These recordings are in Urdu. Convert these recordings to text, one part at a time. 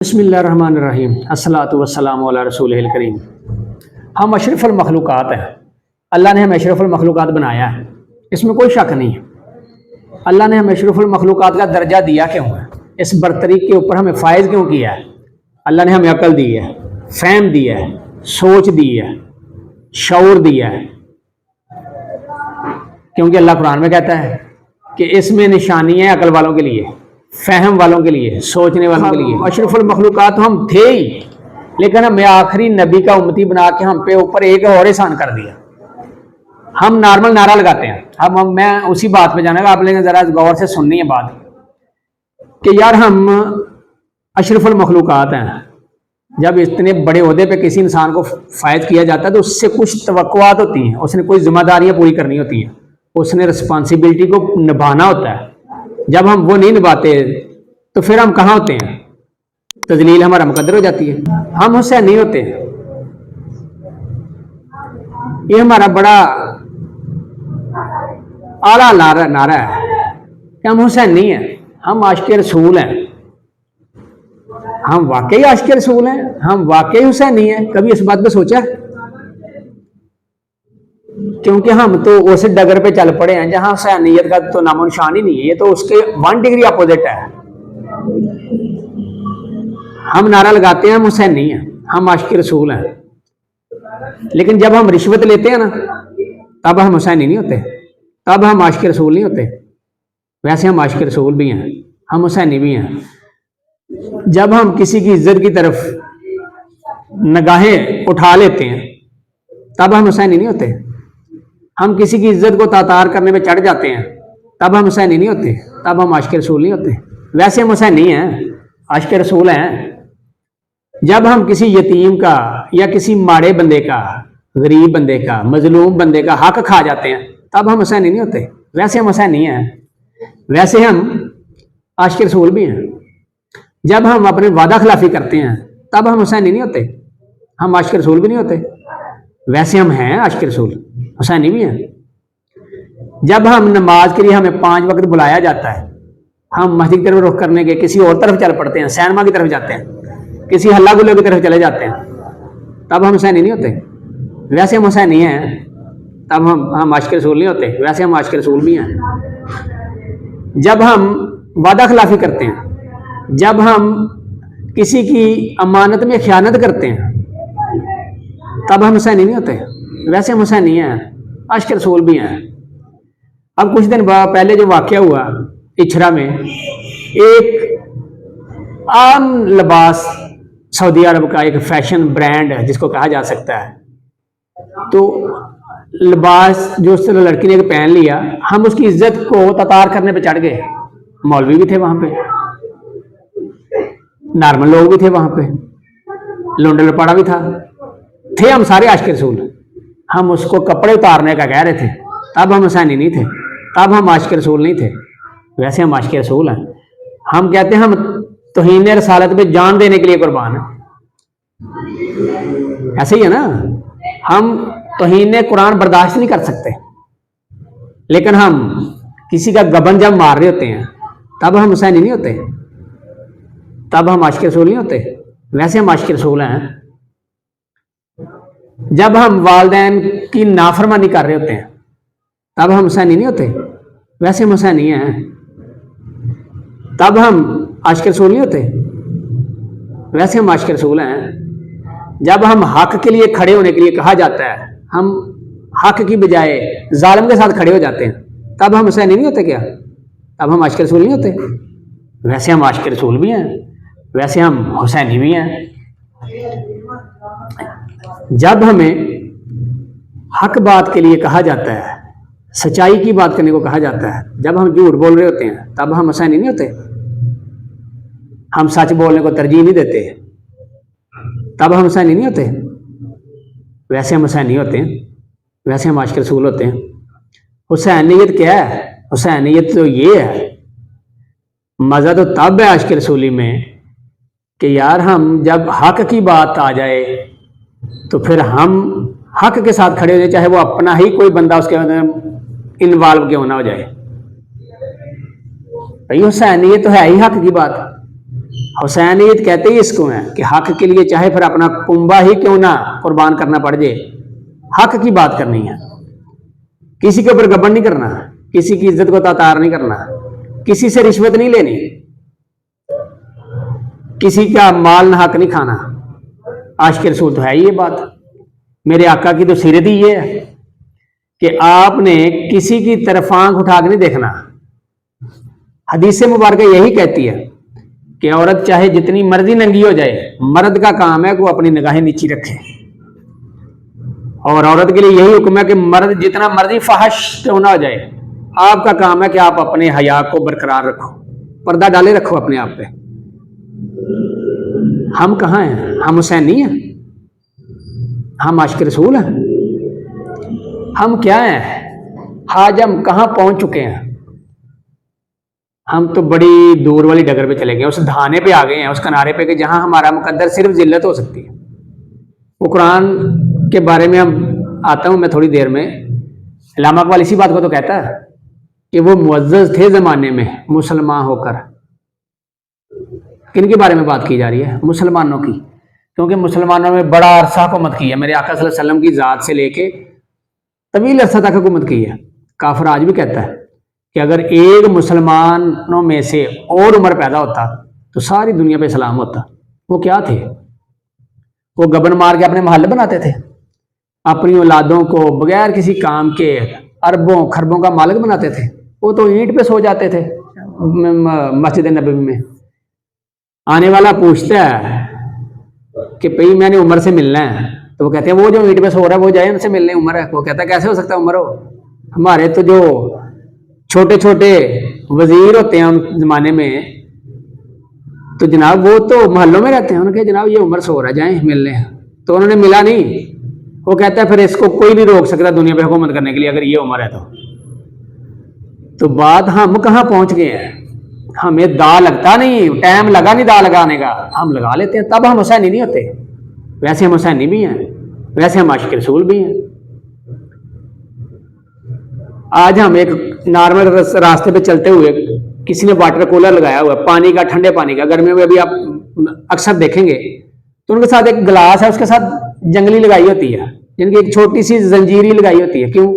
بسم اللہ الرحمن الرحیم الصلاۃ والسلام علی رسول الکریم۔ ہم اشرف المخلوقات ہیں، اللہ نے ہمیں اشرف المخلوقات بنایا ہے، اس میں کوئی شک نہیں ہے۔ اللہ نے ہمیں اشرف المخلوقات کا درجہ دیا کیوں ہے؟ اس برتری کے اوپر ہمیں فائز کیوں کیا ہے؟ اللہ نے ہمیں عقل دی ہے، فہم دی ہے، سوچ دی ہے، شعور دیا ہے، کیونکہ اللہ قرآن میں کہتا ہے کہ اس میں نشانی ہے عقل والوں کے لیے، فہم والوں کے لیے، سوچنے والوں کے لیے۔ اشرف المخلوقات ہم تھے ہی، لیکن ہمیں آخری نبی کا امتی بنا کے ہم پہ اوپر ایک اور احسان کر دیا۔ ہم نارمل نعرہ لگاتے ہیں، میں اسی بات پہ جانا گا، آپ لیکن ذرا غور سے سننی ہے بات کہ یار ہم اشرف المخلوقات ہیں۔ جب اتنے بڑے عہدے پہ کسی انسان کو فائز کیا جاتا ہے تو اس سے کچھ توقعات ہوتی ہیں، اس نے کوئی ذمہ داریاں پوری کرنی ہوتی ہیں، اس نے رسپانسبلٹی کو نبھانا ہوتا ہے۔ جب ہم وہ نہیں نبھاتے تو پھر ہم کہاں ہوتے ہیں؟ تذلیل ہمارا مقدر ہو جاتی ہے، ہم حسین نہیں ہوتے۔ یہ ہمارا بڑا اعلیٰ نعرہ ہے کہ ہم حسین نہیں ہیں، ہم عاشق رسول ہیں۔ ہم واقعی عاشق رسول ہیں، ہم واقعی حسین نہیں ہیں؟ کبھی اس بات پہ سوچا؟ کیونکہ ہم تو اس ڈگر پہ چل پڑے ہیں جہاں حسینیت کا تو نام و نشان ہی نہیں ہے، یہ تو اس کے 1 ڈگری اپوزٹ ہے۔ ہم نعرہ لگاتے ہیں ہم حسین نہیں ہیں، ہم عاشق رسول ہیں، لیکن جب ہم رشوت لیتے ہیں نا تب ہم حسینی نہیں ہوتے، تب ہم عاشق رسول نہیں ہوتے۔ ویسے ہم عاشق رسول بھی ہیں، ہم حسینی بھی ہیں۔ جب ہم کسی کی عزت کی طرف نگاہیں اٹھا لیتے ہیں تب ہم حسینی نہیں ہوتے۔ ہم کسی کی عزت کو تاتار کرنے میں چڑھ جاتے ہیں تب ہم حسینی نہیں ہوتے، تب ہم عاشق رسول نہیں ہوتے۔ ویسے ہم حسین نہیں ہیں، عاشق رسول ہیں۔ جب ہم کسی یتیم کا یا کسی ماڑے بندے کا، غریب بندے کا، مظلوم بندے کا حق کھا جاتے ہیں تب ہم حسینی نہیں ہوتے۔ ویسے ہم حسین نہیں ہیں، ویسے ہم عاشق رسول بھی ہیں۔ جب ہم اپنے وعدہ خلافی کرتے ہیں تب ہم حسینی نہیں ہوتے، ہم عاشق رسول بھی نہیں ہوتے۔ ویسے ہم ہیں عاشق رسول، حسینی بھی ہیں۔ جب ہم نماز کے لیے ہمیں 5 وقت بلایا جاتا ہے، ہم مسجد کی طرف رخ کرنے کے کسی اور طرف چل پڑتے ہیں، سینما کی طرف جاتے ہیں، کسی ہلا گلے کی طرف چلے جاتے ہیں، تب ہم حسینی نہیں ہوتے۔ ویسے ہم حسینی ہیں، تب ہم عاشق رسول نہیں ہوتے، ویسے ہم عاشق رسول بھی ہیں۔ جب ہم وعدہ خلافی کرتے ہیں، جب ہم کسی کی امانت میں خیانت کرتے ہیں تب ہم حسینی نہیں ہوتے، ویسے ہم حسینی ہیں، عاشق رسول بھی ہیں۔ اب کچھ دن پہلے جو واقعہ ہوا اچھرا میں، ایک عام لباس سعودی عرب کا ایک فیشن برانڈ ہے جس کو کہا جا سکتا ہے، تو لباس جو اس طرح لڑکی نے پہن لیا، ہم اس کی عزت کو تتار کرنے پہ چڑھ گئے۔ مولوی بھی تھے وہاں پہ، نارمل لوگ بھی تھے وہاں پہ، لونڈا لپاڑا بھی تھے ہم سارے عاشق رسول۔ ہم اس کو کپڑے اتارنے کا کہہ رہے تھے، تب ہم حسینی نہیں تھے، تب ہم عاشق رسول نہیں تھے، ویسے ہم عاشق رسول ہیں۔ ہم کہتے ہیں ہم توہین رسالت پہ جان دینے کے لیے قربان ہیں، ایسے ہی ہے نا؟ ہم توہین قرآن برداشت نہیں کر سکتے، لیکن ہم کسی کا گبن جب مار رہے ہوتے ہیں تب ہم حسینی نہیں ہوتے، تب ہم عاشق رسول نہیں ہوتے، ویسے ہم عاشق رسول ہیں۔ جب ہم والدین کی نافرمانی کر رہے ہوتے ہیں تب ہم حسینی نہیں ہوتے، ویسے ہم حسینی ہیں، تب ہم عاشق رسول نہیں ہوتے، ویسے ہم عاشق رسول ہیں۔ جب ہم حق کے لیے کھڑے ہونے کے لیے کہا جاتا ہے، ہم حق کی بجائے ظالم کے ساتھ کھڑے ہو جاتے ہیں، تب ہم حسینی نہیں ہوتے کیا؟ تب ہم عاشق رسول نہیں ہوتے، ویسے ہم عاشق رسول بھی ہیں، ویسے ہم حسینی بھی ہیں۔ جب ہمیں حق بات کے لیے کہا جاتا ہے، سچائی کی بات کرنے کو کہا جاتا ہے، جب ہم جھوٹ بول رہے ہوتے ہیں تب ہم حسینی نہیں ہوتے، ہم سچ بولنے کو ترجیح نہیں دیتے، تب ہم حسینی نہیں ہوتے، ویسے ہم حسینی ہوتے ہیں، ویسے ہم عاشق رسول ہوتے ہیں۔ حسینیت کیا ہے؟ حسینیت تو یہ ہے، مزہ تو تب ہے عاشق رسولی میں کہ یار ہم جب حق کی بات آ جائے تو پھر ہم حق کے ساتھ کھڑے ہو جائے، چاہے وہ اپنا ہی کوئی بندہ اس کے اندر انوالو کیوں نہ ہو جائے۔ بھائی حسینیت تو ہے ہی حق کی بات، حسینیت کہتے ہی اس کو ہیں کہ حق کے لیے چاہے پھر اپنا کنبا ہی کیوں نہ قربان کرنا پڑ جائے، حق کی بات کرنی ہے، کسی کے اوپر گبن نہیں کرنا، کسی کی عزت کو تاتار نہیں کرنا، کسی سے رشوت نہیں لینی، کسی کا مال نہ حق نہیں کھانا۔ عاشق رسول تو ہے ہی یہ بات، میرے آقا کی تو سیرت ہی یہ ہے کہ آپ نے کسی کی طرف آنکھ اٹھا کے نہیں دیکھنا۔ حدیث مبارکہ یہی کہتی ہے کہ عورت چاہے جتنی مرضی ننگی ہو جائے، مرد کا کام ہے کہ وہ اپنی نگاہیں نیچی رکھے، اور عورت کے لیے یہی حکم ہے کہ مرد جتنا مرضی فحش کیوں نہ ہو جائے، آپ کا کام ہے کہ آپ اپنے حیا کو برقرار رکھو، پردہ ڈالے رکھو اپنے آپ پہ۔ ہم کہاں ہیں؟ ہم حسین نہیں ہیں؟ ہم عاشق رسول ہیں؟ ہم کیا ہیں؟ آج ہم کہاں پہنچ چکے ہیں؟ ہم تو بڑی دور والی ڈگر پہ چلے گئے، اس دھانے پہ آ گئے ہیں، اس کنارے پہ کہ جہاں ہمارا مقدر صرف ذلت ہو سکتی ہے۔ وہ قرآن کے بارے میں ہم آتا ہوں میں تھوڑی دیر میں، علامہ اقبال اسی بات کو تو کہتا ہے کہ وہ معزز تھے زمانے میں مسلمان ہو کر۔ کن کے بارے میں بات کی جا رہی ہے؟ مسلمانوں کی، کیونکہ مسلمانوں میں بڑا عرصہ حکومت کی ہے، میرے آقا صلی اللہ علیہ وسلم کی ذات سے لے کے طویل عرصہ تک حکومت کی ہے۔ کافر آج بھی کہتا ہے کہ اگر ایک مسلمانوں میں سے اور عمر پیدا ہوتا تو ساری دنیا پہ اسلام ہوتا۔ وہ کیا تھے؟ وہ گبن مار کے اپنے محل بناتے تھے، اپنی اولادوں کو بغیر کسی کام کے اربوں خربوں کا مالک بناتے تھے۔ وہ تو اینٹ پہ سو جاتے تھے مسجد نبوی میں۔ آنے والا پوچھتا ہے کہ بھئی میں نے عمر سے ملنا ہے، تو وہ کہتے ہیں وہ جو اینٹ پہ سو رہا ہے وہ جائے ان سے ملنے، عمر ہے۔ وہ کہتا ہے کیسے ہو سکتا ہے عمر ہو؟ ہمارے تو جو چھوٹے چھوٹے وزیر ہوتے ہیں ان زمانے میں تو جناب وہ تو محلوں میں رہتے ہیں، انہوں نے کہا جناب یہ عمر سو رہا ہے جائیں ملنے، تو انہوں نے ملا نہیں۔ وہ کہتا ہے پھر اس کو کوئی نہیں روک سکتا دنیا پہ حکومت کرنے کے لیے اگر یہ عمر ہے تو بات ہم کہاں پہنچ گئے ہیں؟ ہمیں دا لگتا نہیں، ٹائم لگا نہیں دا لگانے کا، ہم لگا لیتے ہیں، تب ہم حسینی نہیں ہوتے۔ ویسے ہم حسینی بھی ہیں، ویسے ہم عاشق رسول بھی ہیں۔ آج ہم ایک نارمل راستے پہ چلتے ہوئے کسی نے واٹر کولر لگایا ہوا پانی کا، ٹھنڈے پانی کا، گرمیوں میں ابھی آپ اکثر دیکھیں گے تو ان کے ساتھ ایک گلاس ہے، اس کے ساتھ جنگلی لگائی ہوتی ہے، جن کی ایک چھوٹی سی زنجیری لگائی ہوتی ہے۔ کیوں؟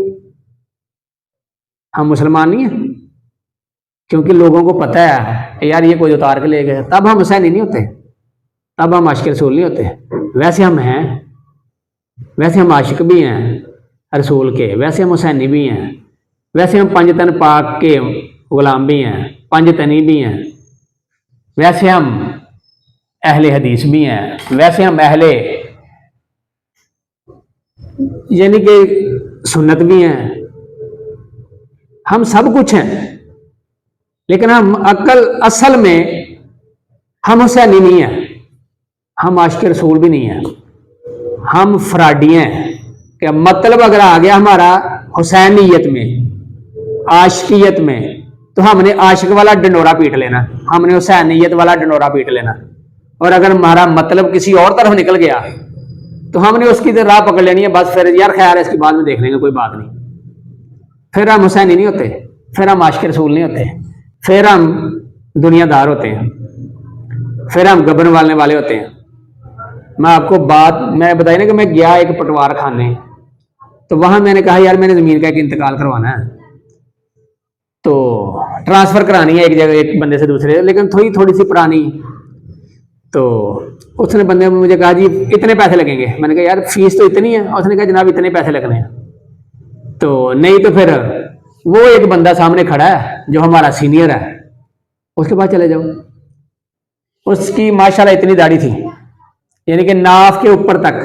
ہم مسلمان نہیں ہیں؟ کیونکہ لوگوں کو پتہ ہے کہ یار یہ کوئی اتار کے لے گئے، تب ہم حسینی نہیں ہوتے، تب ہم عاشق رسول نہیں ہوتے۔ ویسے ہم ہیں، ویسے ہم عاشق بھی ہیں رسول کے، ویسے ہم حسینی بھی ہیں، ویسے ہم پنج تن پاک کے غلام بھی ہیں، پنج تنی بھی ہیں، ویسے ہم اہل حدیث بھی ہیں، ویسے ہم اہل یعنی کہ سنت بھی ہیں، ہم سب کچھ ہیں، لیکن ہم اصل میں ہم حسینی نہیں ہیں، ہم عاشق رسول بھی نہیں ہیں، ہم فراڈی ہیں۔ کہ مطلب اگر آ گیا ہمارا حسینیت میں، عاشقیت میں، تو ہم نے عاشق والا ڈنڈورا پیٹ لینا، ہم نے حسینیت والا ڈنڈورا پیٹ لینا، اور اگر ہمارا مطلب کسی اور طرف نکل گیا تو ہم نے اس کی راہ پکڑ لینی ہے، بس پھر یار خیر ہے اس کی بعد میں دیکھ لیں گے، کوئی بات نہیں۔ پھر ہم حسینی نہیں ہوتے، پھر ہم عاشق رسول نہیں ہوتے، پھر ہم دنیا دار ہوتے ہیں، پھر ہم گبن والنے والے ہوتے ہیں۔ میں آپ کو بات میں بتائی نا کہ میں گیا ایک پٹوار خانے، تو وہاں میں نے کہا یار میں نے زمین کا ایک انتقال کروانا ہے، تو ٹرانسفر کرانی ہے ایک جگہ ایک بندے سے دوسرے، لیکن تھوڑی سی پرانی۔ تو اس نے بندے نے مجھے کہا جی اتنے پیسے لگیں گے۔ میں نے کہا یار فیس تو اتنی ہے، اس نے کہا جناب اتنے پیسے لگنے ہیں۔ تو نہیں تو پھر وہ ایک بندہ سامنے کھڑا ہے جو ہمارا سینئر ہے، اس کے پاس چلے جاؤ۔ اس کی ماشاءاللہ اتنی داڑھی تھی، یعنی کہ ناف کے اوپر تک۔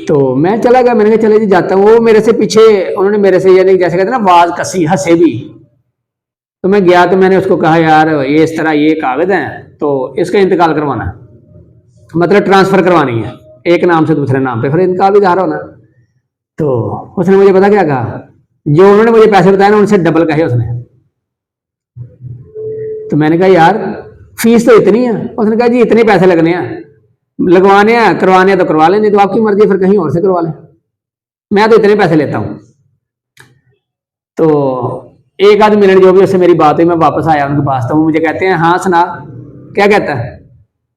تو میں چلا گیا، میں نے کہا چلے جی جاتا ہوں۔ وہ میرے سے پیچھے، انہوں نے میرے سے یعنی جیسے کہتے ہیں نا آواز کسی ہنسے بھی۔ تو میں گیا تو میں نے اس کو کہا یار یہ اس طرح یہ کاغذ ہیں تو اس کا انتقال کروانا ہے، مطلب ٹرانسفر کوانی ہے ایک نام سے دوسرے نام پہ، پھر انتقال بھی ظاہر ہونا۔ تو اس نے مجھے پتا کیا کہا، جو انہوں نے مجھے پیسے بتائے نا ان سے ڈبل کہے اس نے۔ تو میں نے کہا یار فیس تو اتنی ہے، اس نے کہا جی اتنے پیسے لگنے ہیں، لگوانے ہیں کروانے ہیں تو کروا لیں، نہیں تو آپ کی مرضی پھر کہیں اور سے کروا لیں، میں تو اتنے پیسے لیتا ہوں۔ تو ایک آدھ منٹ جو بھی اس سے میری بات ہوئی، میں واپس آیا ان کے پاس، تو وہ مجھے کہتے ہیں ہاں سنا کیا کہتا ہے؟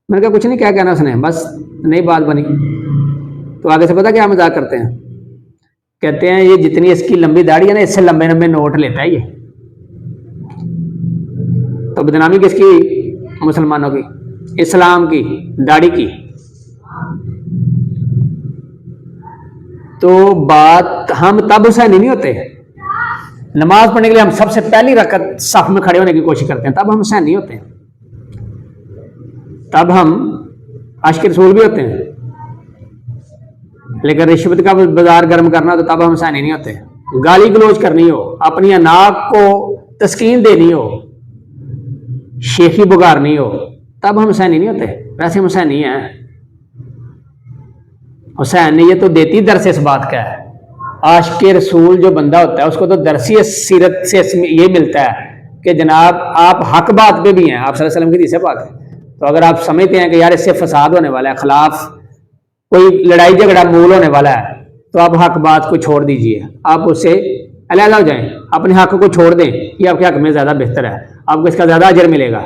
میں نے کہا کچھ نہیں، کیا کہنا اس نے، بس نئی بات بنی. تو آگے سے پتا کیا مذاق کرتے ہیں، کہتے ہیں یہ جتنی اس کی لمبی داڑھی ہے نا اس سے لمبے لمبے نوٹ لیتا ہے یہ. تو بدنامی کس کی ہوئی؟ مسلمانوں کی، اسلام کی، داڑھی کی. تو بات ہم تب حسینی نہیں ہوتے. نماز پڑھنے کے لیے ہم سب سے پہلی رکعت صف میں کھڑے ہونے کی کوشش کرتے ہیں، تب ہم حسین نہیں ہوتے ہیں. تب ہم عاشق رسول بھی ہوتے ہیں، لیکن رشوت کا بازار گرم کرنا تو تب ہم حسینی نہیں ہوتے. گالی گلوچ کرنی ہو، اپنی اناق کو تسکین دینی ہو، شیخی بگارنی ہو، تب ہم حسینی نہیں ہوتے. ویسے ہم حسینی ہیں. حسین یہ تو دیتی درس اس بات کا ہے. عاشق رسول جو بندہ ہوتا ہے اس کو تو درسی سیرت سے یہ ملتا ہے کہ جناب آپ حق بات پہ بھی ہیں. آپ صلی اللہ علیہ وسلم کی حدیث پاک ہے. تو اگر آپ سمجھتے ہیں کہ یار اس سے فساد ہونے والا ہے، خلاف کوئی لڑائی جھگڑا مول ہونے والا ہے، تو آپ حق بات کو چھوڑ دیجئے، آپ اس سے علیحدہ ہو جائیں، اپنے حق کو چھوڑ دیں. یہ آپ کے حق میں زیادہ بہتر ہے، آپ کو اس کا زیادہ اجر ملے گا.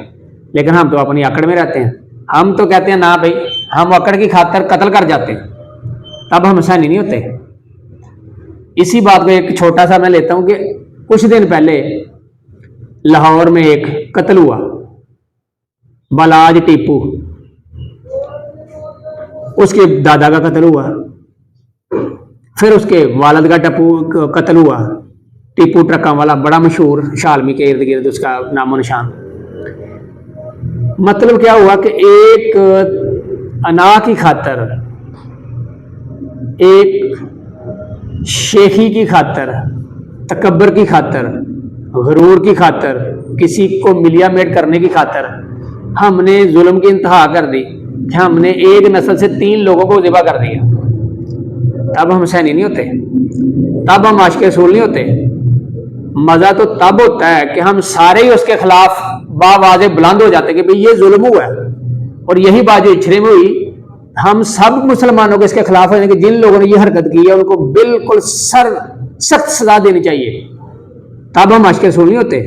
لیکن ہم تو اپنی اکڑ میں رہتے ہیں. ہم تو کہتے ہیں نہ بھائی، ہم اکڑ کی خاطر قتل کر جاتے ہیں، تب ہم حسینی نہیں ہوتے. اسی بات کو ایک چھوٹا سا میں لیتا ہوں کہ کچھ دن پہلے لاہور میں ایک قتل ہوا، بالاج ٹیپو، اس کے دادا کا قتل ہوا، پھر اس کے والد کا قتل ہوا. ٹیپو ٹرکاں والا بڑا مشہور، شالمی کے ارد گرد اس کا نام و نشان. مطلب کیا ہوا کہ ایک انا کی خاطر، ایک شیخی کی خاطر، تکبر کی خاطر، غرور کی خاطر، کسی کو ملیا میٹ کرنے کی خاطر ہم نے ظلم کی انتہا کر دی کہ ہم نے ایک نسل سے 3 لوگوں کو ذبح کر دیا. تب ہم حسینی نہیں ہوتے، تب ہم عاشق رسول نہیں ہوتے. مزہ تو تب ہوتا ہے کہ ہم سارے ہی اس کے خلاف باواضح بلند ہو جاتے کہ بھئی یہ ظلم ہوا ہے. اور یہی بات جو اچھرے میں ہوئی، ہم سب مسلمانوں کو اس کے خلاف ہو جائیں کہ جن لوگوں نے یہ حرکت کی ہے ان کو بالکل سخت سزا دینی چاہیے. تب ہم عاشق رسول نہیں ہوتے،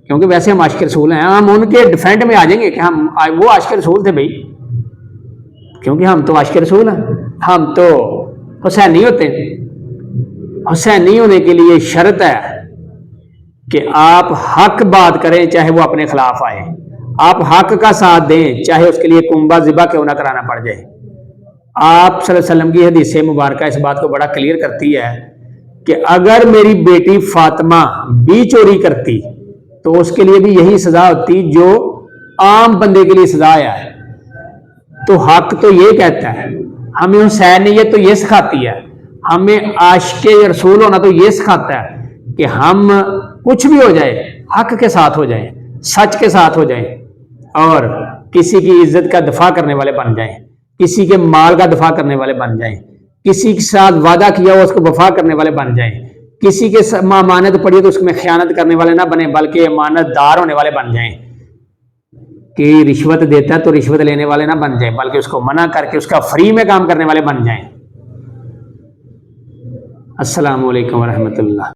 کیونکہ ویسے ہم عاشق رسول ہیں. ہم ان کے ڈیفینڈ میں آ جائیں گے کہ ہم وہ عاشق رسول تھے بھائی، کیونکہ ہم تو عاشق رسول ہیں. ہم تو حسین نہیں ہوتے. حسین نہیں ہونے کے لیے شرط ہے کہ آپ حق بات کریں چاہے وہ اپنے خلاف آئے، آپ حق کا ساتھ دیں چاہے اس کے لیے کنبہ ذبح کیوں نہ کرانا پڑ جائے. آپ صلی اللہ علیہ وسلم کی حدیث مبارکہ اس بات کو بڑا کلیئر کرتی ہے کہ اگر میری بیٹی فاطمہ بھی چوری کرتی تو اس کے لیے بھی یہی سزا ہوتی جو عام بندے کے لیے سزا آیا ہے. تو حق تو یہ کہتا ہے، ہمیں حسینیت تو یہ سکھاتی ہے، ہمیں عاشق رسول ہونا تو یہ سکھاتا ہے کہ ہم کچھ بھی ہو جائے حق کے ساتھ ہو جائیں، سچ کے ساتھ ہو جائیں، اور کسی کی عزت کا دفاع کرنے والے بن جائیں، کسی کے مال کا دفاع کرنے والے بن جائیں، کسی کے ساتھ وعدہ کیا ہو اس کو وفا کرنے والے بن جائیں، کسی کے امانت پڑی تو اس میں خیانت کرنے والے نہ بنے بلکہ امانت دار ہونے والے بن جائیں. کہ رشوت دیتا ہے تو رشوت لینے والے نہ بن جائیں بلکہ اس کو منع کر کے اس کا فری میں کام کرنے والے بن جائیں. السلام علیکم ورحمۃ اللہ.